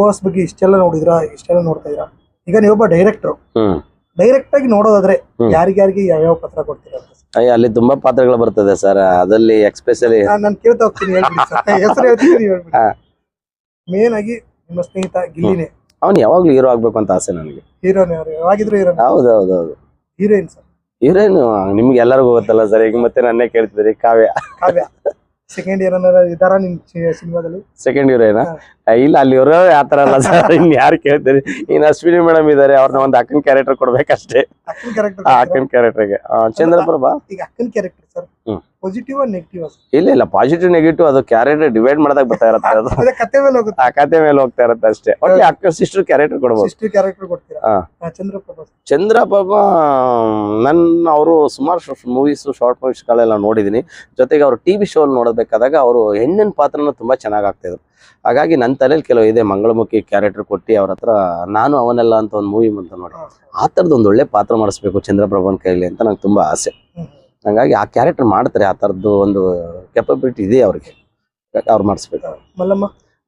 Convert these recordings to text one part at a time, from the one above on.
Post ಬಗ್ಗೆ ಇಷ್ಟೆಲ್ಲ ನೋಡಿದ್ರಾ, ಇಷ್ಟೆಲ್ಲ ನೋಡ್ತಾ ಇದ್ದೀರಾ. ಈಗ ನೀವೊಬ್ಬ ಡೈರೆಕ್ಟರ್, ಡೈರೆಕ್ಟ್ ಆಗಿ ನೋಡೋದಾದ್ರೆ ಯಾರಿಗ್ಯಾರಿಗೆ ಯಾವ ಪಾತ್ರ ಕೊಡ್ತೀರಾ? ಅಲ್ಲಿ ತುಂಬಾ ಪಾತ್ರಗಳು ಬರ್ತದೆ ಸರ್. ಅದಲ್ಲಿ ಎಕ್ಸ್ಪೆಷಲಿ ನಾನು ಕೇಳ್ತಾ ಹೋಗ್ತೀನಿ, ಹೇಳ್ಬಿಡಿ ಸರ್. ಹೆಸರು ಹೇಳ್ತೀನಿ, ನೀವು ಹೇಳ್ಬಿಡಿ. ಮೇನ್ ಆಗಿ ನಿಮ್ಮ ಸ್ನೇಹಿತ ಗಿಲ್ಲಿನೇ. ಅವ್ನು ಯಾವಾಗ್ಲೂ ಹೀರೋ ಆಗ್ಬೇಕು ಅಂತ ಆಸೆ ನನಗೆ. ಹೀರೋನೇ ಅವ್ರು ಯಾವಾಗಿದ್ರು ಹೀರೋನೇ. ಹೌದೌದೌದು. Heroine sir? ಹೀರೋಯಿನ್ ನಿಮ್ಗೆ ಎಲ್ಲರಿಗೂ ಗೊತ್ತಲ್ಲ ಸರ್. ಈಗ ಮತ್ತೆ ನನ್ನೇ ಕೇಳ್ತಿದ್ರಿ. ಕಾವ್ಯ. ಸೆಕೆಂಡ್ ಇಯರ್ ಇದಾರ ನಿಮ್ ಸಿನಿಮಾದಲ್ಲಿ? ಸೆಕೆಂಡ್ ಹೀರೋಯಿನ್ ಇಲ್ಲ, ಅಲ್ಲಿ ಇರೋ ಆತರ ಅಲ್ಲ ಸರ್. ಇನ್ ಯಾರು ಕೇಳ್ತೀರಿ? ಇನ್ ಅಶ್ವಿನಿ ಮೇಡಮ್ ಇದಾರೆ, ಅವ್ರನ್ನ ಒಂದು ಅಕ್ಕನ ಕ್ಯಾರೆಕ್ಟರ್ ಕೊಡ್ಬೇಕಷ್ಟೇ. ಅಕ್ಕನ ಕ್ಯಾರೆಕ್ಟರ್ಗೆ ಚಂದ್ರಪ್ರಭಾ. ಈಗ ಅಕ್ಕನ ಕ್ಯಾರೆಕ್ಟರ್ ಸರ್ ಪಾಸಿಟಿವ್ ನೆಗೆಟಿವ್? ಇಲ್ಲ, ಪಾಸಿಟಿವ್ ನೆಗೆಟಿವ್ ಅದು ಕ್ಯಾರೆಕ್ಟರ್ ಡಿವೈಡ್ ಮಾಡದಾಗ ಬರ್ತಾ ಇರುತ್ತೆ. ಅದು ಕತೆ ಮೇಲೆ ಹೋಗುತ್ತೆ, ಆ ಕತೆ ಮೇಲೆ ಹೋಗ್ತಾ ಇರುತ್ತೆ ಅಷ್ಟೇ. ಒಳ್ಳೆ ಅಕ್ಕ ಸಿಸ್ಟರ್ ಕ್ಯಾರೆಕ್ಟರ್ ಕೊಡ್ಬೋದು. ಚಂದ್ರಪ್ರಭಾ ಅವರು ಸುಮಾರು ಮೂವೀಸ್, ಶಾರ್ಟ್ ಮೂವೀಸ್ ಗಳೆಲ್ಲ ನೋಡಿದೀನಿ. ಜೊತೆಗೆ ಅವರು ಟಿವಿ ಶೋ ನೋಡಬೇಕಾದಾಗ ಅವರು ಹೆಣ್ಣಿನ ಪಾತ್ರನ ತುಂಬಾ ಚೆನ್ನಾಗಿ ಆಗ್ತಿದ್ರು. ಹಾಗಾಗಿ ನನ್ನ ತಲೆಯಲ್ಲಿ ಕೆಲವು ಇದೆ, ಮಂಗಳಮುಖಿ ಕ್ಯಾರೆಕ್ಟರ್ ಕೊಟ್ಟು ಅವ್ರ ಹತ್ರ ನಾನು ಅವನೆಲ್ಲ ಅಂತ ಒಂದು ಮೂವಿ ಅಂತ ನೋಡಿ ಆ ಥರದ್ದು ಒಂದು ಒಳ್ಳೆ ಪಾತ್ರ ಮಾಡಿಸ್ಬೇಕು ಚಂದ್ರಪ್ರಭನ್ ಕೈಲಿ ಅಂತ ನಂಗೆ ತುಂಬಾ ಆಸೆ. ಹಂಗಾಗಿ ಆ ಕ್ಯಾರೆಕ್ಟರ್ ಮಾಡ್ತಾರೆ, ಆ ಥರದ್ದು ಒಂದು ಕೆಪಬಿಲಿಟಿ ಇದೆ ಅವ್ರಿಗೆ, ಅವ್ರು ಮಾಡಿಸ್ಬೇಕು.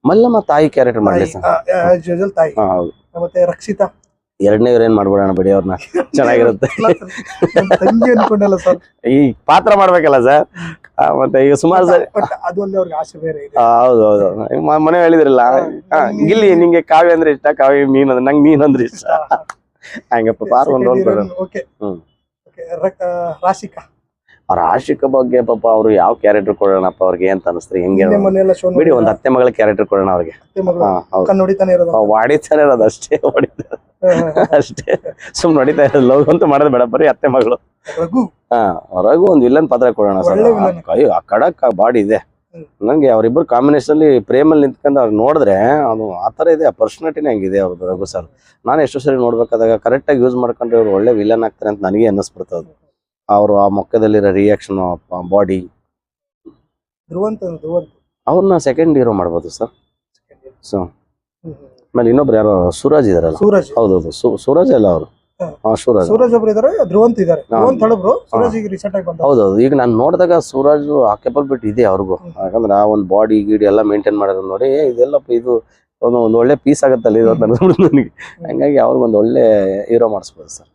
ಮಲ್ಲಮ್ಮ ತಾಯಿ ಕ್ಯಾರೆಕ್ಟರ್ ಮಾಡಲಿ ಸರ್. ಹೌದು. ಮತ್ತೆ ರಕ್ಷಿತಾ ಎರಡನೇ ಏನ್ ಮಾಡ್ಬಿಡೋಣ ಬಿಡಿ, ಅವ್ರನ್ನ ಚೆನ್ನಾಗಿರುತ್ತೆ. ಈ ಪಾತ್ರ ಮಾಡ್ಬೇಕಲ್ಲ ಸರ್. ಮತ್ತೆ ಈಗ ಸುಮಾರು ಸರಿ ಹೌದೌದು ಮನೆ ಹೇಳಿದ್ರಲ್ಲ, ಗಿಲ್ಲಿ ನಿಂಗೆ ಕಾವ್ಯ ಅಂದ್ರೆ ಇಷ್ಟ, ಕಾವ್ಯ ಮೀನ್ ಅಂದ್ರೆ ನಂಗೆ ಮೀನ್ ಅಂದ್ರೆ ಇಷ್ಟ. ಹಂಗಪ್ಪ ಪಾತ್ರ ರಾಶಿಕಾ ಬಗ್ಗೆ ಪಾಪ ಅವ್ರು ಯಾವ ಕ್ಯಾರೆಕ್ಟರ್ ಕೊಡೋಣಪ್ಪ ಅವ್ರಿಗೆ ಅಂತ ಅನಿಸ್ತಾರೆ. ಹೆಂಗೆ ಬಿಡಿ, ಒಂದ್ ಅತ್ತೆ ಮಗಳ ಕ್ಯಾರೆಕ್ಟರ್ ಕೊಡೋಣ ಅವ್ರಿಗೆ. ಹೊಡಿತಾನೆ ಇರೋದು ಅಷ್ಟೇ, ಹೊಡಿತಾರೆ ಅಷ್ಟೇ, ಸುಮ್ನೆ ಹೊಡಿತಾ ಇರೋದು. ಲವ್ ಅಂತ ಮಾಡೋದು ಬೇಡ, ಬರೀ ಅತ್ತೆ ಮಗಳು. ರಘು ಒಂದ್ ವಿಲನ್ ಪಾತ್ರ ಕೊಡೋಣ ಸರ್. ಕೈ ಕಡಕ್ ಬಾಡಿ ಇದೆ ನಂಗೆ. ಅವ್ರಿಬ್ರು ಕಾಂಬಿನೇಷನ್ ಅಲ್ಲಿ ಪ್ರೇಮಲ್ಲಿ ನಿಂತ್ಕೊಂಡು ಅವ್ರು ನೋಡಿದ್ರೆ ಅದು ಆತರ ಇದೆ, ಪರ್ಸನಾಲಿಟಿನೇ ಹಂಗಿದೆ ಅವ್ರದ್ದು ರಘು ಸರ್. ನಾನು ಎಷ್ಟು ಸರಿ ನೋಡ್ಬೇಕಾದಾಗ ಕರೆಕ್ಟ್ ಆಗಿ ಯೂಸ್ ಮಾಡ್ಕೊಂಡ್ರೆ ಅವ್ರು ಒಳ್ಳೆ ವಿಲನ್ ಆಗ್ತಾರೆ ಅಂತ ನನಗೆ ಅನ್ನಿಸ್ಬಿಡ್ತದೆ. ಅವರು ಆ ಮೊಕ್ಕದಲ್ಲಿರೋ ರಿಯಾಕ್ಷನ್, ಬಾಡಿ. ಅವ್ರನ್ನ ಸೆಕೆಂಡ್ ಹೀರೋ ಮಾಡ್ಬೋದು ಸರ್. ಸೊ ಆಮೇಲೆ ಇನ್ನೊಬ್ರು ಯಾರೋ ಸೂರಜ್ ಇದಾರಲ್ಲ. ಹೌದೌದು, ಸೂರಜ್ ಅಲ್ಲ ಅವರು. ಹೌದೌದು. ಈಗ ನಾನು ನೋಡಿದಾಗ ಸೂರಜ್ ಆ ಕೆಪಬಿಲಿಟಿ ಇದೆ ಅವ್ರಿಗೂ. ಯಾಕಂದ್ರೆ ಆ ಒಂದು ಬಾಡಿ ಗೀಡಿ ಎಲ್ಲ ಮೇಂಟೈನ್ ಮಾಡೋದು ನೋಡಿ ಇದೆಲ್ಲ ಇದು ಒಂದು ಒಳ್ಳೆ ಪೀಸ್ ಆಗತ್ತಲ್ಲ ಇದು ನನಗೆ. ಹಂಗಾಗಿ ಅವ್ರಿಗೊಂದು ಒಳ್ಳೆ ಹೀರೋ ಮಾಡಿಸ್ಬೋದು ಸರ್.